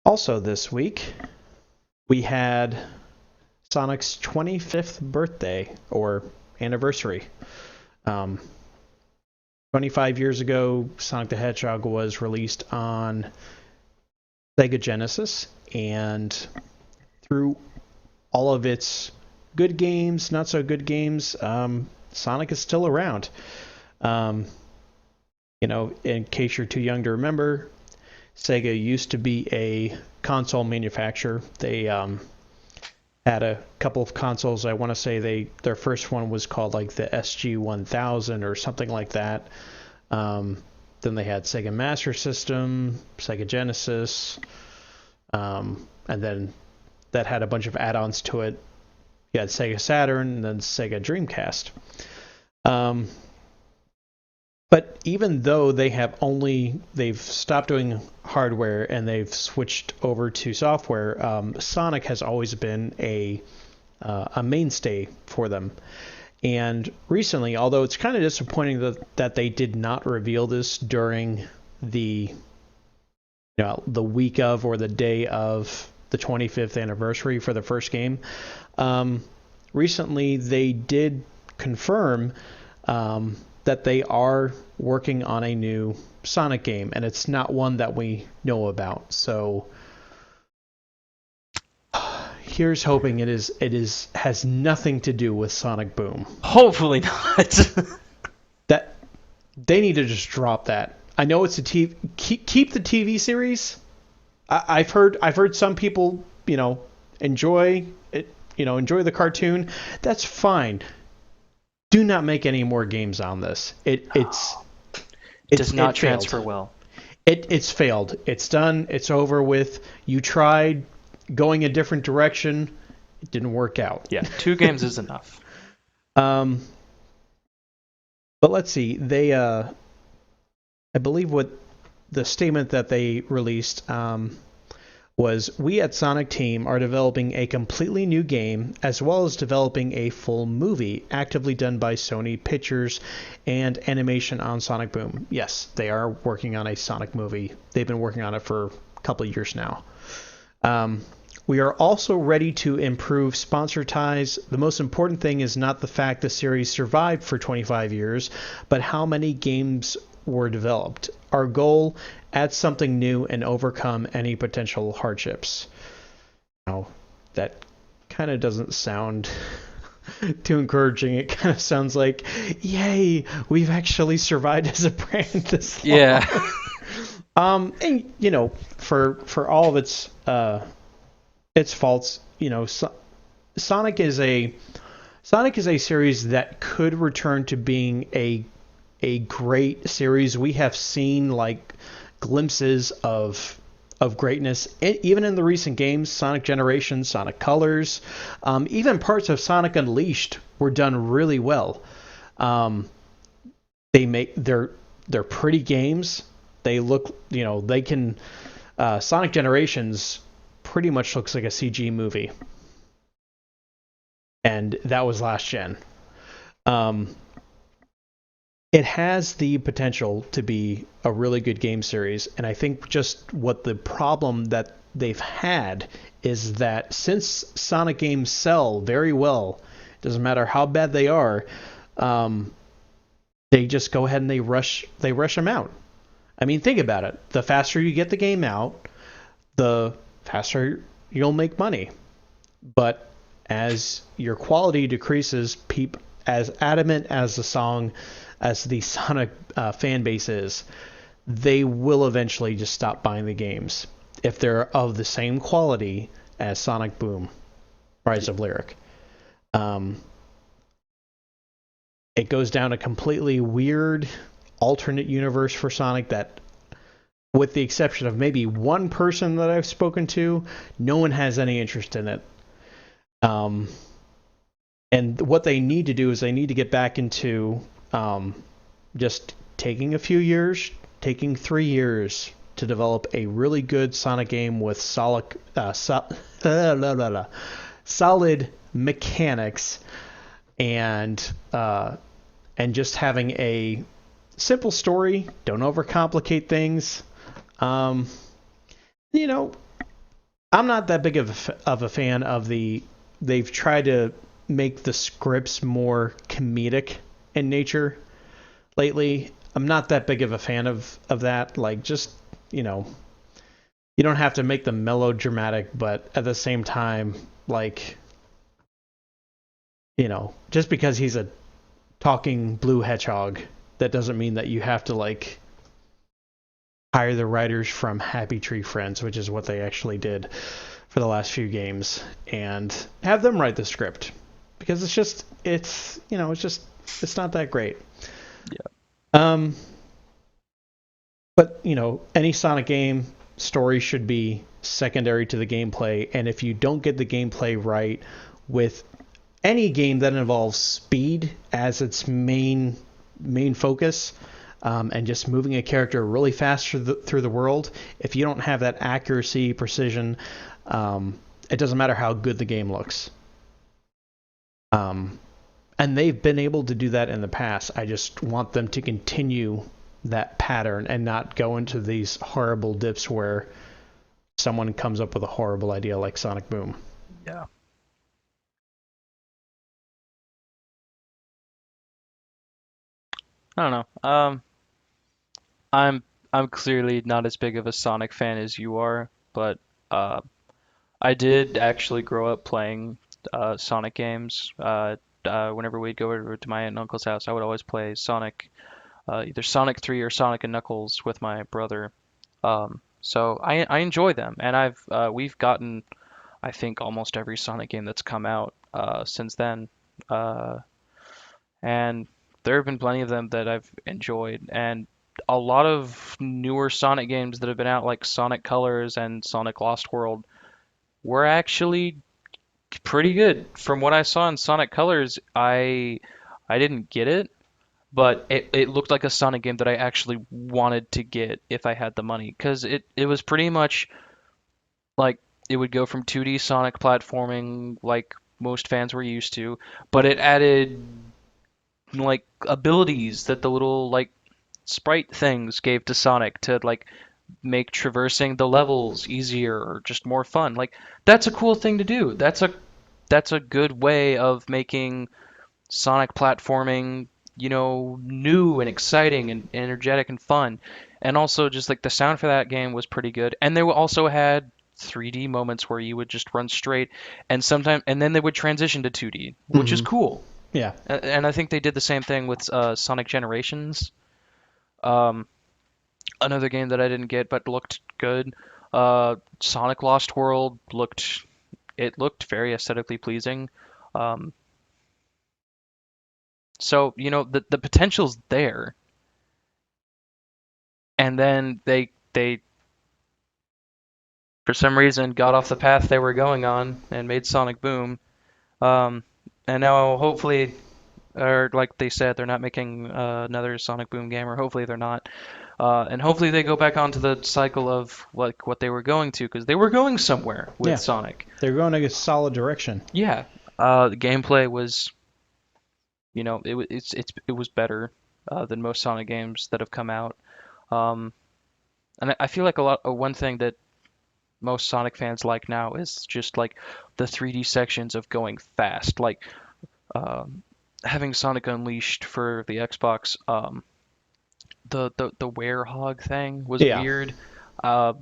Also this week, we had Sonic's 25th birthday or anniversary. Um, 25 years ago, Sonic the Hedgehog was released on Sega Genesis, and through all of its good games, not so good games, Sonic is still around. Um, in case you're too young to remember, Sega used to be a console manufacturer. They had a couple of consoles. I want to say their first one was called like the SG-1000 or something like that. Then they had Sega Master System, Sega Genesis, and then that had a bunch of add-ons to it. You had Sega Saturn and then Sega Dreamcast. But even though they've stopped doing hardware and they've switched over to software, Sonic has always been a mainstay for them. And recently, although it's kind of disappointing that they did not reveal this during the week of or the day of the 25th anniversary for the first game, recently they did confirm that they are working on a new Sonic game, and it's not one that we know about. So here's hoping it has nothing to do with Sonic Boom. Hopefully not. That they need to just drop that. I know it's a TV. Keep the TV series. I've heard some people enjoy it. Enjoy the cartoon. That's fine. Do not make any more games on this. It does not transfer well. It's failed. It's done. It's over with. You tried going a different direction. It didn't work out. Yeah, 2 games is enough. But let's see. They, I believe what the statement that they released was, we at Sonic Team are developing a completely new game as well as developing a full movie actively done by Sony Pictures and animation on Sonic Boom. Yes, they are working on a Sonic movie. They've been working on it for a couple of years now. We are also ready to improve sponsor ties. The most important thing is not the fact the series survived for 25 years, but how many games were developed. Our goal, add something new and overcome any potential hardships. Now, that kind of doesn't sound too encouraging. It kind of sounds like, yay, we've actually survived as a brand this long. Yeah. And for all of its faults, Sonic is a series that could return to being a great series. We have seen like glimpses of greatness, even in the recent games. Sonic Generations, Sonic Colors, even parts of Sonic Unleashed were done really well. They're pretty games. They look, they can. Sonic Generations pretty much looks like a CG movie, and that was last gen. It has the potential to be a really good game series, and I think just what the problem that they've had is that since Sonic games sell very well, it doesn't matter how bad they are, they just go ahead and they rush them out. I mean, think about it. The faster you get the game out, the faster you'll make money. But as your quality decreases, as adamant as the Sonic fan base is, they will eventually just stop buying the games if they're of the same quality as Sonic Boom, Rise of Lyric. It goes down a completely weird alternate universe for Sonic that, with the exception of maybe one person that I've spoken to, no one has any interest in it. And what they need to do is they need to get back into just taking 3 years to develop a really good Sonic game with solid mechanics, and just having a simple story. Don't overcomplicate things. I'm not that big of a fan of the. They've tried to make the scripts more comedic in nature lately. I'm not that big of a fan of that. Like, just, you know, you don't have to make them melodramatic, but at the same time, like, just because he's a talking blue hedgehog, that doesn't mean that you have to, like, hire the writers from Happy Tree Friends, which is what they actually did for the last few games, and have them write the script, because it's not that great. Yeah. But any Sonic game story should be secondary to the gameplay, and if you don't get the gameplay right with any game that involves speed as its main focus, and just moving a character really fast through the world, if you don't have that accuracy, precision, it doesn't matter how good the game looks. And they've been able to do that in the past. I just want them to continue that pattern and not go into these horrible dips where someone comes up with a horrible idea like Sonic Boom. Yeah. I don't know. I'm clearly not as big of a Sonic fan as you are, but uh, I did actually grow up playing Sonic games. Whenever we'd go over to my aunt and uncle's house, I would always play Sonic, either Sonic 3 or Sonic and Knuckles with my brother. So I enjoy them, and we've gotten, I think, almost every Sonic game that's come out since then. Uh, and there have been plenty of them that I've enjoyed, and a lot of newer Sonic games that have been out, like Sonic Colors and Sonic Lost World, were actually pretty good. From what I saw in Sonic Colors, I didn't get it, but it looked like a Sonic game that I actually wanted to get if I had the money, because it was pretty much like it would go from 2D Sonic platforming like most fans were used to, but it added like abilities that the little like sprite things gave to Sonic to like make traversing the levels easier or just more fun. Like that's a cool thing to do. That's a good way of making Sonic platforming, new and exciting and energetic and fun. And also just like the sound for that game was pretty good. And they also had 3D moments where you would just run straight and then they would transition to 2D, which is Mm-hmm. cool. Yeah. And I think they did the same thing with Sonic Generations. Um, Another game that I didn't get but looked good. Sonic Lost World looked very aesthetically pleasing. Um, so the potential's there, and then they for some reason got off the path they were going on and made Sonic Boom. Um, and now hopefully, or like they said, they're not making another Sonic Boom game, or hopefully they're not. And hopefully they go back onto the cycle of like what they were going to, because they were going somewhere with Yeah. Sonic. They're going in a solid direction. Yeah. The gameplay was, it was better than most Sonic games that have come out. Um, and I feel like one thing that most Sonic fans like now is just like the 3D sections of going fast, like um, having Sonic Unleashed for the Xbox. The werehog thing was Yeah. weird. I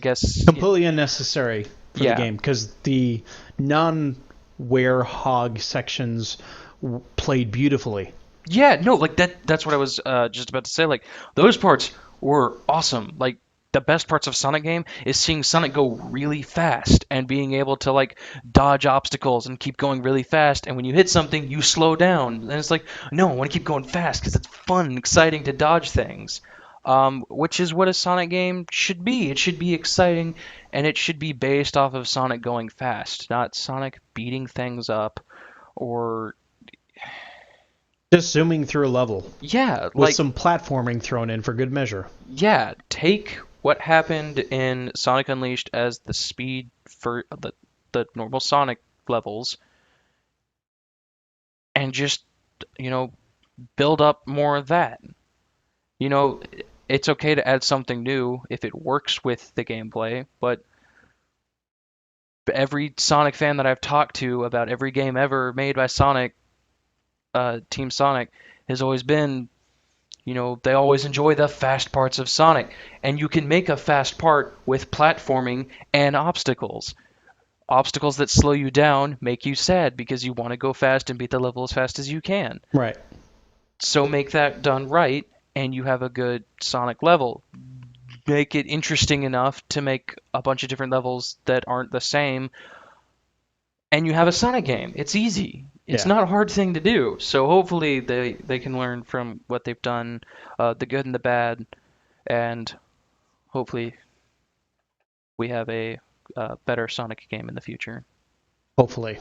guess Completely unnecessary for the yeah. game, because the non-werehog sections played beautifully. Yeah, no, like that's what I was just about to say. Like those parts were awesome. Like the best parts of Sonic game is seeing Sonic go really fast and being able to like dodge obstacles and keep going really fast. And when you hit something, you slow down. And it's like, no, I want to keep going fast because it's fun and exciting to dodge things. Which is what a Sonic game should be. It should be exciting, and it should be based off of Sonic going fast, not Sonic beating things up or Just zooming through a level yeah, with like some platforming thrown in for good measure. yeah, take what happened in Sonic Unleashed as the speed for the normal Sonic levels and just, you know, build up more of that. You know, it's okay to add something new if it works with the gameplay, but every Sonic fan that I've talked to about every game ever made by Sonic, Team Sonic, has always been, they always enjoy the fast parts of Sonic. And you can make a fast part with platforming and obstacles. Obstacles that slow you down make you sad because you want to go fast and beat the level as fast as you can. Right. So make that done right, and you have a good Sonic level. Make it interesting enough to make a bunch of different levels that aren't the same, and you have a Sonic game. It's easy. It's Yeah. not a hard thing to do. So hopefully they can learn from what they've done, the good and the bad, and hopefully we have a better Sonic game in the future. Hopefully.